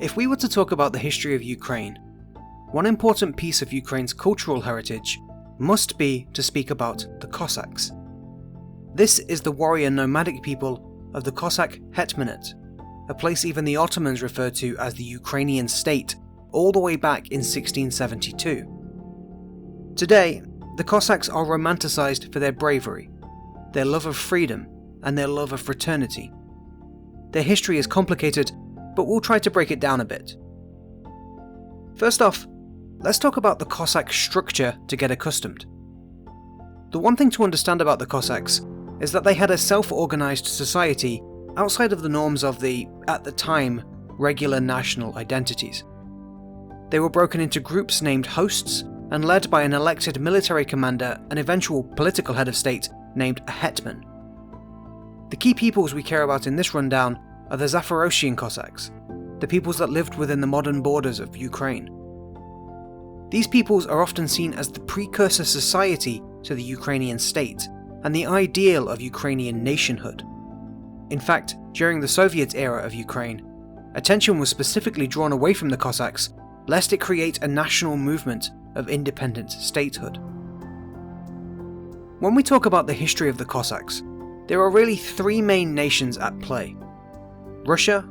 If we were to talk about the history of Ukraine, one important piece of Ukraine's cultural heritage must be to speak about the Cossacks. This is the warrior nomadic people of the Cossack Hetmanate, a place even the Ottomans referred to as the Ukrainian state all the way back in 1672. Today, the Cossacks are romanticized for their bravery, their love of freedom, and their love of fraternity. Their history is complicated, but we'll try to break it down a bit. First off, let's talk about the Cossack structure to get accustomed. The one thing to understand about the Cossacks is that they had a self-organized society outside of the norms of the, at the time, regular national identities. They were broken into groups named hosts and led by an elected military commander and eventual political head of state named a hetman. The key peoples we care about in this rundown are the Zaporozhian Cossacks, the peoples that lived within the modern borders of Ukraine. These peoples are often seen as the precursor society to the Ukrainian state and the ideal of Ukrainian nationhood. In fact, during the Soviet era of Ukraine, attention was specifically drawn away from the Cossacks lest it create a national movement of independent statehood. When we talk about the history of the Cossacks, there are really three main nations at play: Russia,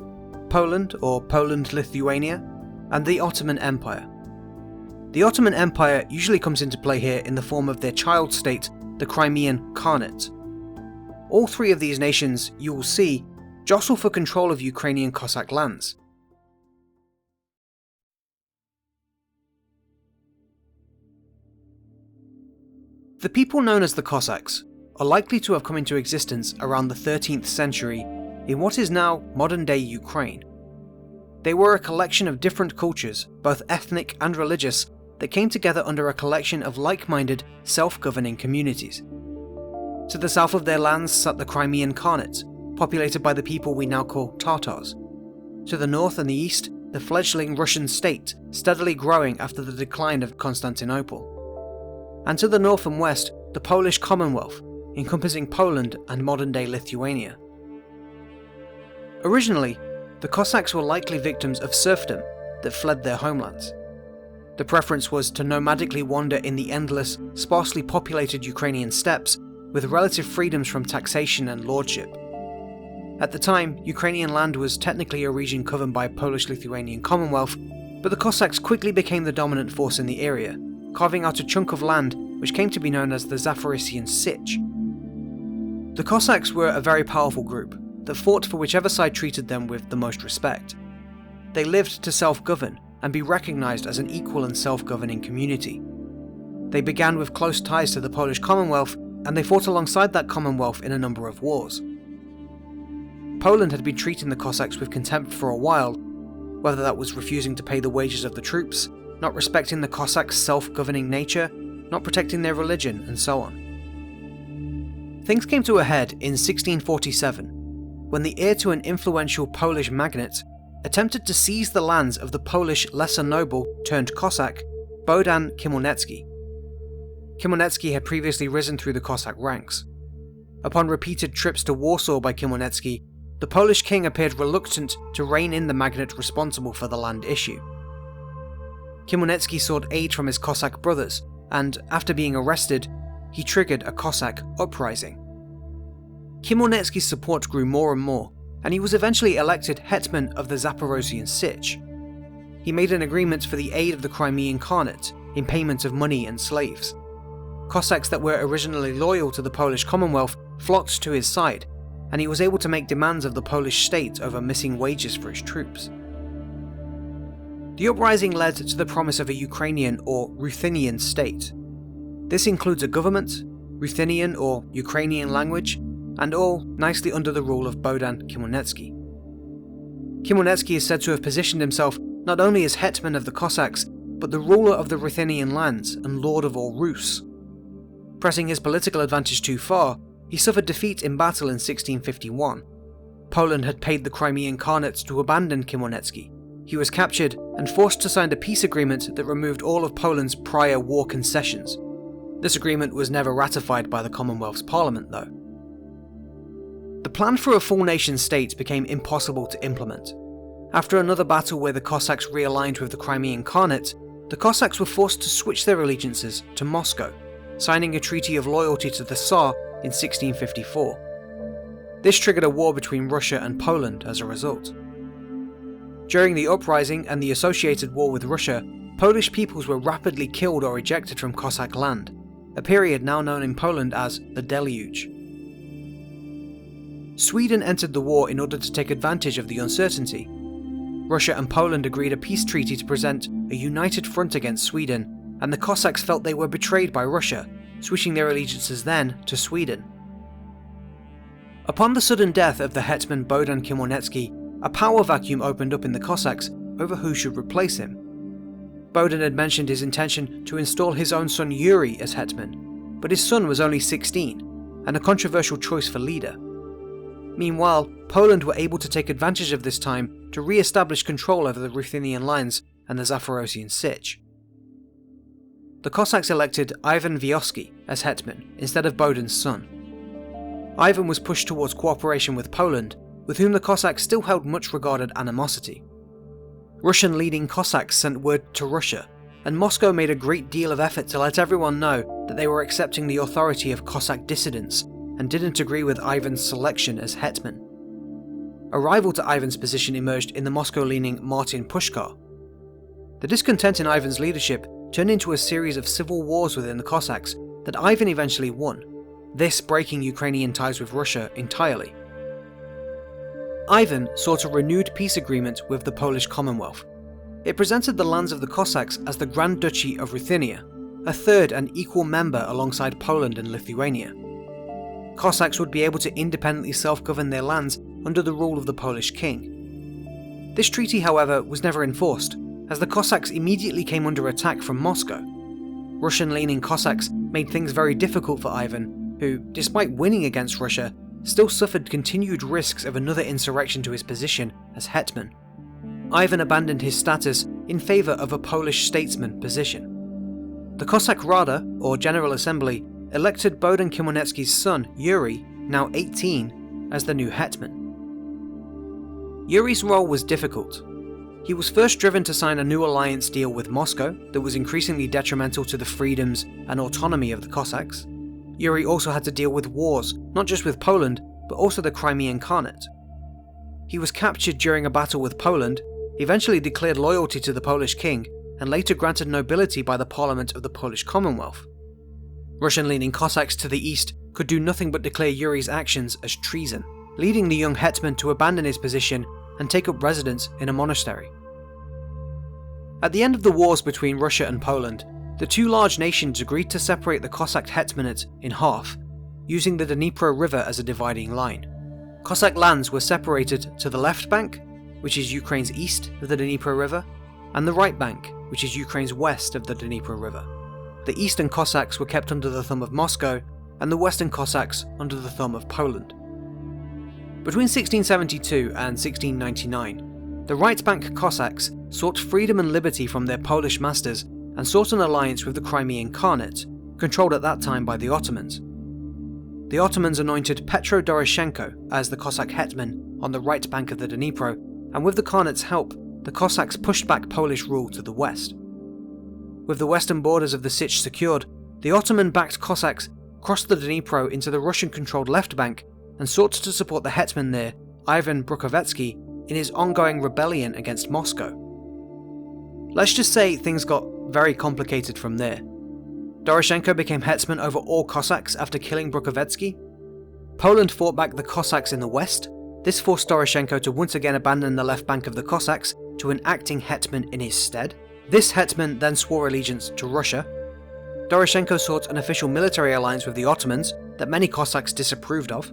Poland or Poland-Lithuania, and the Ottoman Empire. The Ottoman Empire usually comes into play here in the form of their child state, the Crimean Khanate. All three of these nations, you will see, jostle for control of Ukrainian Cossack lands. The people known as the Cossacks are likely to have come into existence around the 13th century in what is now modern-day Ukraine. They were a collection of different cultures, both ethnic and religious, that came together under a collection of like-minded, self-governing communities. To the south of their lands sat the Crimean Khanate, populated by the people we now call Tatars. To the north and the east, the fledgling Russian state, steadily growing after the decline of Constantinople. And to the north and west, the Polish Commonwealth, encompassing Poland and modern-day Lithuania. Originally, the Cossacks were likely victims of serfdom that fled their homelands. The preference was to nomadically wander in the endless, sparsely populated Ukrainian steppes with relative freedoms from taxation and lordship. At the time, Ukrainian land was technically a region governed by Polish-Lithuanian Commonwealth, but the Cossacks quickly became the dominant force in the area, carving out a chunk of land which came to be known as the Zaporozhian Sich. The Cossacks were a very powerful group that fought for whichever side treated them with the most respect. They lived to self-govern and be recognised as an equal and self-governing community. They began with close ties to the Polish Commonwealth, and they fought alongside that Commonwealth in a number of wars. Poland had been treating the Cossacks with contempt for a while, whether that was refusing to pay the wages of the troops, not respecting the Cossacks' self-governing nature, not protecting their religion, and so on. Things came to a head in 1647, when the heir to an influential Polish magnate attempted to seize the lands of the Polish lesser noble turned Cossack, Bohdan Khmelnytsky. Khmelnytsky had previously risen through the Cossack ranks. Upon repeated trips to Warsaw by Khmelnytsky, the Polish king appeared reluctant to rein in the magnate responsible for the land issue. Khmelnytsky sought aid from his Cossack brothers, and after being arrested, he triggered a Cossack uprising. Khmelnytsky's support grew more and more, and he was eventually elected hetman of the Zaporozhian Sich. He made an agreement for the aid of the Crimean Khanate in payment of money and slaves. Cossacks that were originally loyal to the Polish Commonwealth flocked to his side, and he was able to make demands of the Polish state over missing wages for his troops. The uprising led to the promise of a Ukrainian or Ruthenian state. This includes a government, Ruthenian or Ukrainian language, and all nicely under the rule of Bohdan Khmelnytsky. Khmelnytsky is said to have positioned himself not only as hetman of the Cossacks, but the ruler of the Ruthenian lands and lord of all Rus. Pressing his political advantage too far, he suffered defeat in battle in 1651. Poland had paid the Crimean Khanate to abandon Khmelnytsky. He was captured and forced to sign a peace agreement that removed all of Poland's prior war concessions. This agreement was never ratified by the Commonwealth's parliament, though. The plan for a full nation state became impossible to implement, After another battle where the Cossacks realigned with the Crimean Khanate, the Cossacks were forced to switch their allegiances to Moscow, signing a treaty of loyalty to the Tsar in 1654. This triggered a war between Russia and Poland as a result. During the uprising and the associated war with Russia, Polish peoples were rapidly killed or ejected from Cossack land, a period now known in Poland as the Deluge. Sweden entered the war in order to take advantage of the uncertainty. Russia and Poland agreed a peace treaty to present a united front against Sweden, and the Cossacks felt they were betrayed by Russia, switching their allegiances then to Sweden. Upon the sudden death of the hetman Bohdan Khmelnytsky, a power vacuum opened up in the Cossacks over who should replace him. Bohdan had mentioned his intention to install his own son Yuri as hetman, but his son was only 16, and a controversial choice for leader. Meanwhile, Poland were able to take advantage of this time to re-establish control over the Ruthenian lines and the Zaporozhian Sich. The Cossacks elected Ivan Vysotsky as hetman instead of Bohdan's son. Ivan was pushed towards cooperation with Poland, with whom the Cossacks still held much regarded animosity. Russian-leading Cossacks sent word to Russia, and Moscow made a great deal of effort to let everyone know that they were accepting the authority of Cossack dissidents and didn't agree with Ivan's selection as hetman. A rival to Ivan's position emerged in the Moscow-leaning Martin Pushkar. The discontent in Ivan's leadership turned into a series of civil wars within the Cossacks that Ivan eventually won, this breaking Ukrainian ties with Russia entirely. Ivan sought a renewed peace agreement with the Polish Commonwealth. It presented the lands of the Cossacks as the Grand Duchy of Ruthenia, a third and equal member alongside Poland and Lithuania. Cossacks would be able to independently self-govern their lands under the rule of the Polish king. This treaty, however, was never enforced, as the Cossacks immediately came under attack from Moscow. Russian-leaning Cossacks made things very difficult for Ivan, who, despite winning against Russia, still suffered continued risks of another insurrection to his position as hetman. Ivan abandoned his status in favour of a Polish statesman position. The Cossack Rada, or General Assembly, elected Bohdan Khmelnytsky's son, Yuri, now 18, as the new hetman. Yuri's role was difficult. He was first driven to sign a new alliance deal with Moscow that was increasingly detrimental to the freedoms and autonomy of the Cossacks. Yuri also had to deal with wars, not just with Poland, but also the Crimean Khanate. He was captured during a battle with Poland, eventually declared loyalty to the Polish king, and later granted nobility by the Parliament of the Polish Commonwealth. Russian-leaning Cossacks to the east could do nothing but declare Yuri's actions as treason, leading the young hetman to abandon his position and take up residence in a monastery. At the end of the wars between Russia and Poland, the two large nations agreed to separate the Cossack hetmanate in half, using the Dnipro River as a dividing line. Cossack lands were separated to the left bank, which is Ukraine's east of the Dnipro River, and the right bank, which is Ukraine's west of the Dnipro River. The eastern Cossacks were kept under the thumb of Moscow, and the western Cossacks under the thumb of Poland. Between 1672 and 1699, the right bank Cossacks sought freedom and liberty from their Polish masters and sought an alliance with the Crimean Khanate, controlled at that time by the Ottomans. The Ottomans anointed Petro Doroshenko as the Cossack hetman on the right bank of the Dnipro, and with the Khanate's help, the Cossacks pushed back Polish rule to the west. With the western borders of the Sich secured, the Ottoman-backed Cossacks crossed the Dnipro into the Russian-controlled left bank and sought to support the hetman there, Ivan Brukovetsky, in his ongoing rebellion against Moscow. Let's just say things got very complicated from there. Doroshenko became hetman over all Cossacks after killing Brukovetsky. Poland fought back the Cossacks in the west. This forced Doroshenko to once again abandon the left bank of the Cossacks to an acting hetman in his stead. This hetman then swore allegiance to Russia. Doroshenko sought an official military alliance with the Ottomans that many Cossacks disapproved of.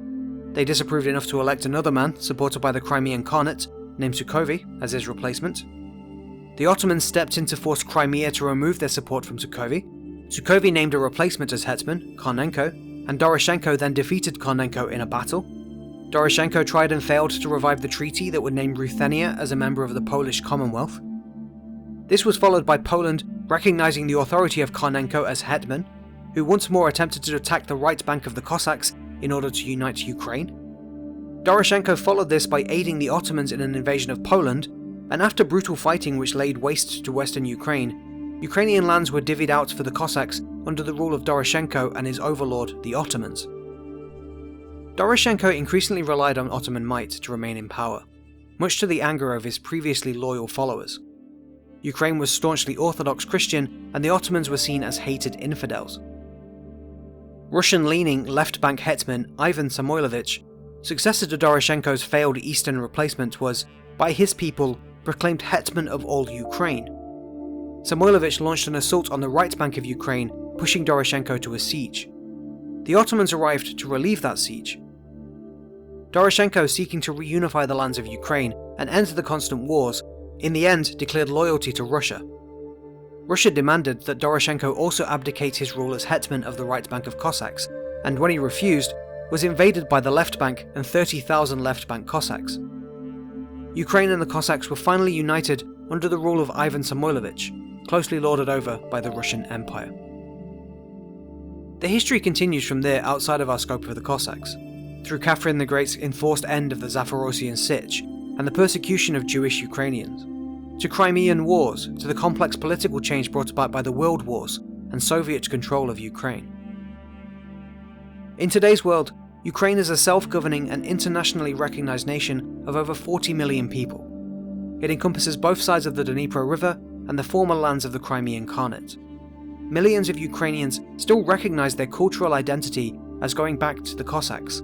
They disapproved enough to elect another man, supported by the Crimean Khanate, named Sukovy, as his replacement. The Ottomans stepped in to force Crimea to remove their support from Sukovy. Sukovy named a replacement as hetman, Kornenko, and Doroshenko then defeated Kornenko in a battle. Doroshenko tried and failed to revive the treaty that would name Ruthenia as a member of the Polish Commonwealth. This was followed by Poland recognizing the authority of Kornenko as hetman, who once more attempted to attack the right bank of the Cossacks in order to unite Ukraine. Doroshenko followed this by aiding the Ottomans in an invasion of Poland, and after brutal fighting which laid waste to western Ukraine, Ukrainian lands were divvied out for the Cossacks under the rule of Doroshenko and his overlord, the Ottomans. Doroshenko increasingly relied on Ottoman might to remain in power, much to the anger of his previously loyal followers. Ukraine was staunchly Orthodox Christian, and the Ottomans were seen as hated infidels. Russian-leaning left-bank hetman Ivan Samoilovich, successor to Doroshenko's failed eastern replacement, was, by his people, proclaimed hetman of all Ukraine. Samoilovich launched an assault on the right bank of Ukraine, pushing Doroshenko to a siege. The Ottomans arrived to relieve that siege. Doroshenko, seeking to reunify the lands of Ukraine and end the constant wars, in the end declared loyalty to Russia. Russia demanded that Doroshenko also abdicate his rule as hetman of the right bank of Cossacks, and when he refused, was invaded by the left bank and 30,000 left bank Cossacks. Ukraine and the Cossacks were finally united under the rule of Ivan Samoilovich, closely lorded over by the Russian Empire. The history continues from there outside of our scope of the Cossacks, through Catherine the Great's enforced end of the Zaporozhian Sich and the persecution of Jewish Ukrainians, to Crimean Wars, to the complex political change brought about by the World Wars and Soviet control of Ukraine. In today's world, Ukraine is a self-governing and internationally recognized nation of over 40 million people. It encompasses both sides of the Dnipro River and the former lands of the Crimean Khanate. Millions of Ukrainians still recognize their cultural identity as going back to the Cossacks,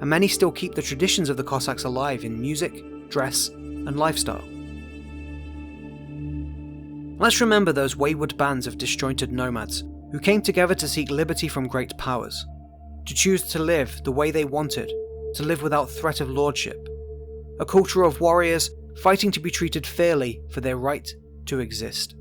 and many still keep the traditions of the Cossacks alive in music, dress, and lifestyle. Let's remember those wayward bands of disjointed nomads who came together to seek liberty from great powers, to choose to live the way they wanted, to live without threat of lordship. A culture of warriors fighting to be treated fairly for their right to exist.